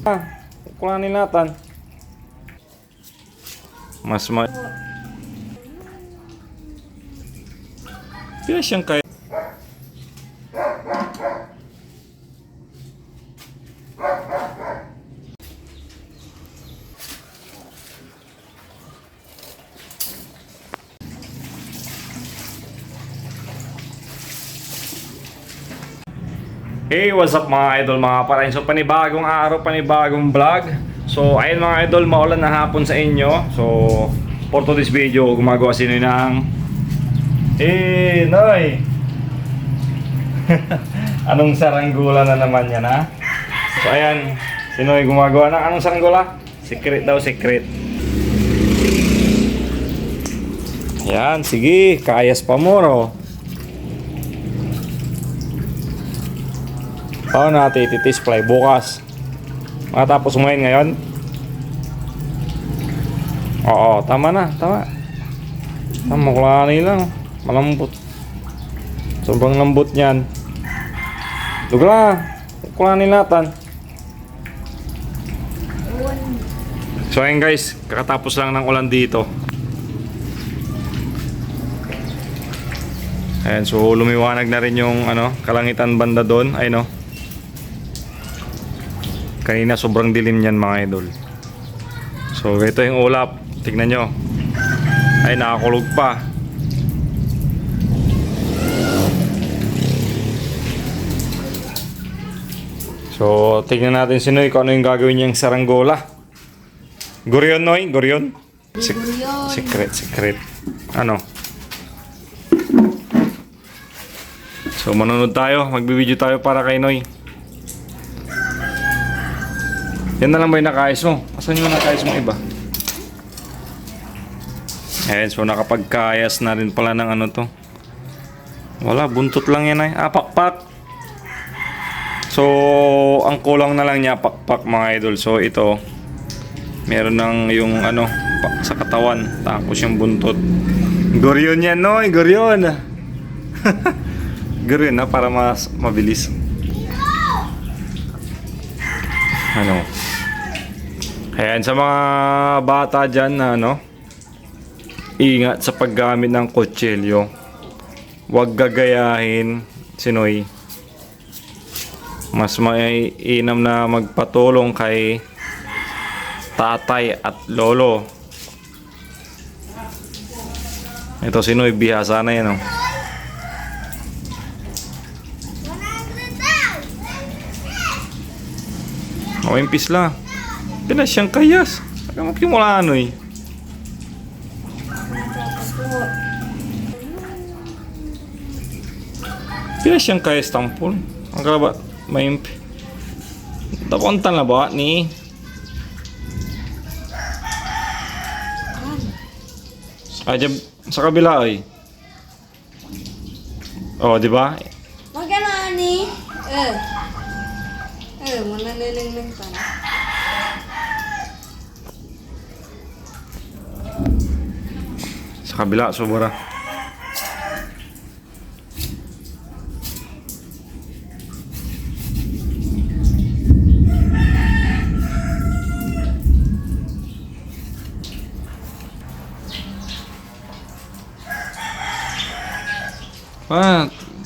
Kukuhanin natin. Mas Pila siyang kaya. Hey, what's up mga idol, mga parain? So panibagong araw, panibagong vlog. So ayun mga idol, maulan na hapon sa inyo. So for today's video, gumagawa sino ng Noy! Anong saranggula na naman yan, ha? So ayan, sino yung gumagawa ng anong saranggula? Secret daw, secret. Ayan, sige, kayas pa mo, no? Paano natin iti-display bukas? Matapos ngayon ngayon? Oo, tama na, tama. Tama, kulani lang. Malambot. Sobrang lambot niyan. Dugla, kulani natin. So ayun guys, kakatapos lang ng ulan dito. Ayan, so lumiwanag na rin yung kalangitan banda doon. Ay no. Kanina sobrang dilim niyan mga idol. So ito yung ulap. Tignan nyo. Ay nakakulog pa. So tignan natin si Noy kung ano yung gagawin niyang saranggola. Gurion Noy? Gurion? Secret. Ano? So manonood tayo. Magbibideo tayo para kay Noy. Yan na lang ba yung nakaayos mo? Asan yung nakaayos mo iba? Ayan, so nakapagkayas na rin pala ng to. Wala, buntot lang yan ay. Pakpak! So, ang kulang na lang niya, pakpak mga idol. So, ito, meron ng yung sa katawan. Tapos yung buntot. Gurion yan, no? Gurion! Gurion na, para mas mabilis. Ayan, sa mga bata dyan na ingat sa paggamit ng kutsilyo. Huwag gagayahin si Noy. Mas mainam na magpatulong kay tatay at lolo. Ito si Noy, bihasa na yan Impis lang. Pinas siyang kayas. Nagamat yung mula Pinas siyang kayas tampol. Ang kalabat, may impi. Tapuntan na ba ni? Sa kabila ay. Oh, di ba? Magana ni? Mananang pa. Sa kabila, sobra.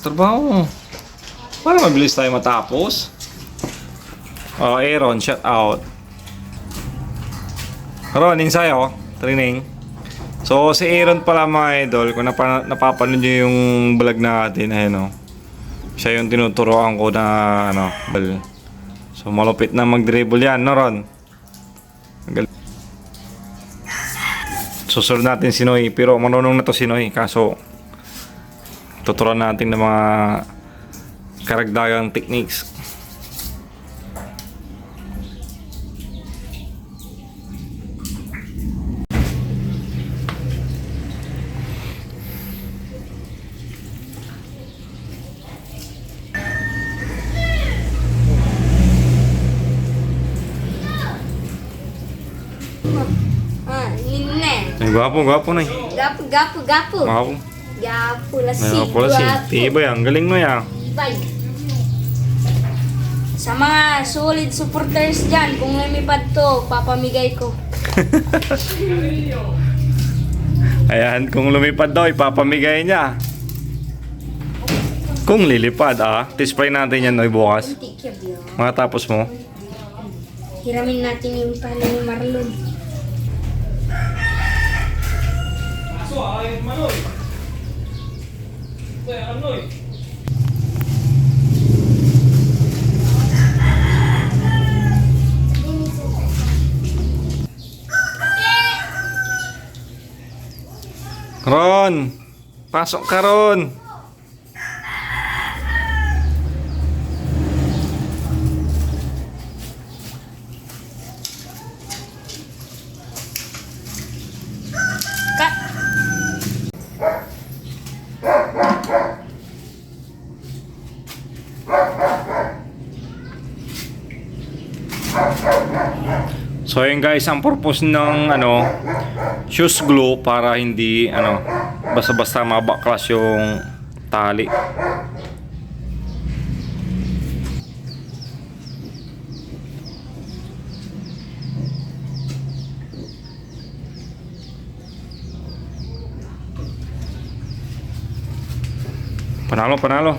Trabaho. Para mabilis tayo matapos. Aaron, shout out. Ronin sa'yo, training. So, si Aaron pala mga idol, kung napapanood nyo yung vlog natin, siya yung tinuturoan ko na, So, malupit na mag-dribble yan, no Ron? Susunod natin si Noy, pero marunong na to si Noy, kaso tuturuan natin ng mga karagdagang techniques. Gwapo na Gapo. Wow. Gapo la si. Tibay, ang galing mo yan. Tibay. Sa mga solid supporters dyan, kung lumipad to, papamigay ko. Ayan, kung lumipad daw, ipapamigay niya. Kung lilipad, Tispray natin yan, Noy, bukas. Kunti kya biyo. Mga tapos mo. Hiramin natin yung tali ni Marlon. Ron! Pasok ka, Ron! Ka! So yun guys, ang purpose ng shoes glue para hindi basta-basta mabaklas yung tali. Panalo, panalo.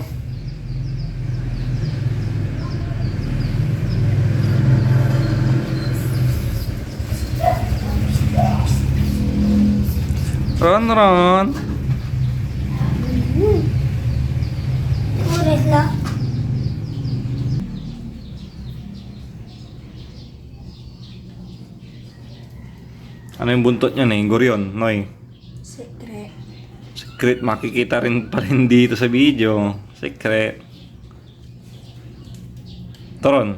Ron. Ulit na. Ano yung buntot niya na? Goryon, Noy. Secret. Secret, makikita rin pa rin dito sa video. Secret. Toron.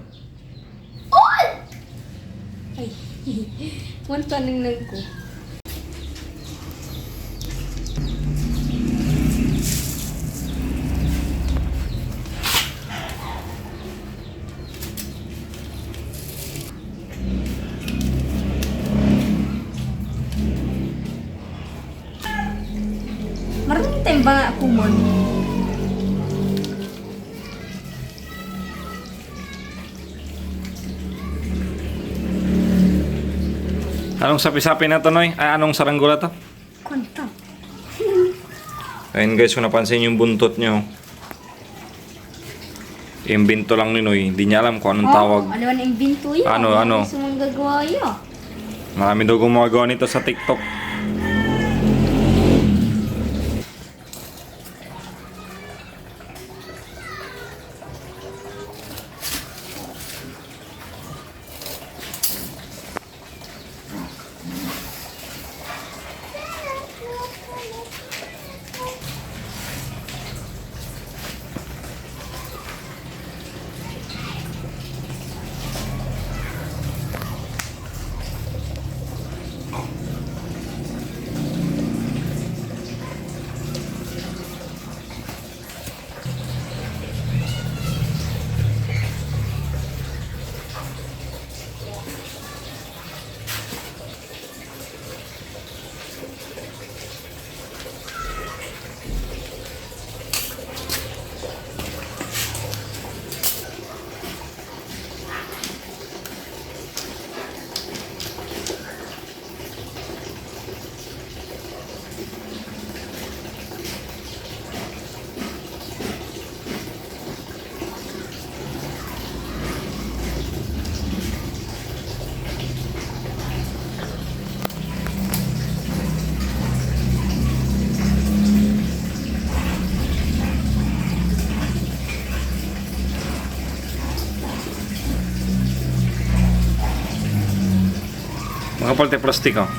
Ay. Wanto nang ko. Marami tayong mga kumon. Anong sapi-sapi na to, Noy? Ay, anong saranggola to? Kwanta. Ayun guys, kung napansin yung buntot nyo. Imbento lang ni Noy. Hindi niya alam kung anong tawag. Ano man ang binto yun? Ano? Gusto mong gagawa yun? Marami daw gumagawa nito sa TikTok. Makapal tayo plastic, oh.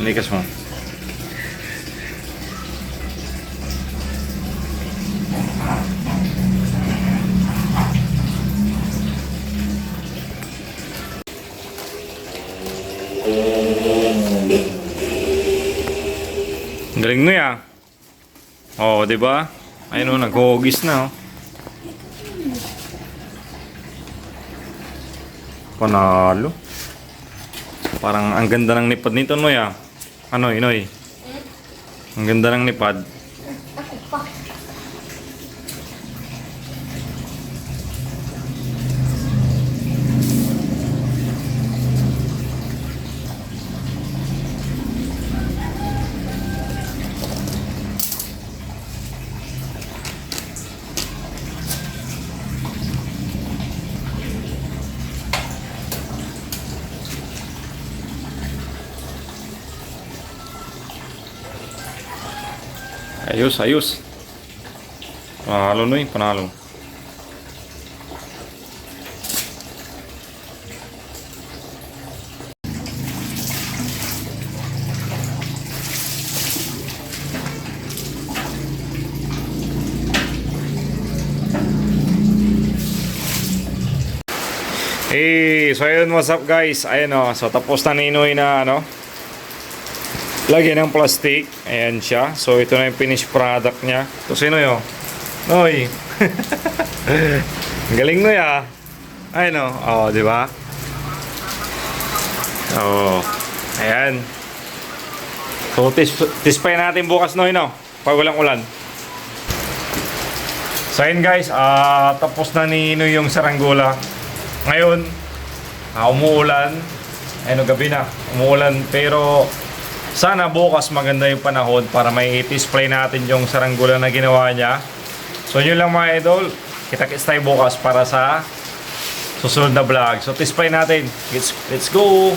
Likas mo. Galing mo ya. Oh, 'di ba? Ayun, naghugis na, oh. Panalo. Parang ang ganda ng nipad nito, Noy, ah. Ano, Noy? Ang ganda ng nipad. Ako pa. Ayos, ayos. Panalo Noy, panalo. Hey, so ayun, what's up guys? Ayun o, so tapos na ni Noy na ano, lagyan ng plastic. Ayan siya. So ito na yung finished product niya. So si Noy o. Noy. Ang galing Noy ah. Ayun o. Oh, di ba? Oh. Ayan. So tispay natin bukas Noy no. Pag walang ulan. So ayun guys, tapos na ni Noy yung saranggola. Ngayon, umuulan. Ayun, gabi na. Umuulan. Pero, sana bukas maganda yung panahon para may display natin yung saranggola na ginawa niya. So, yun lang mga idol. Kita-kits tayo bukas para sa susunod na vlog. So, display natin. Let's go!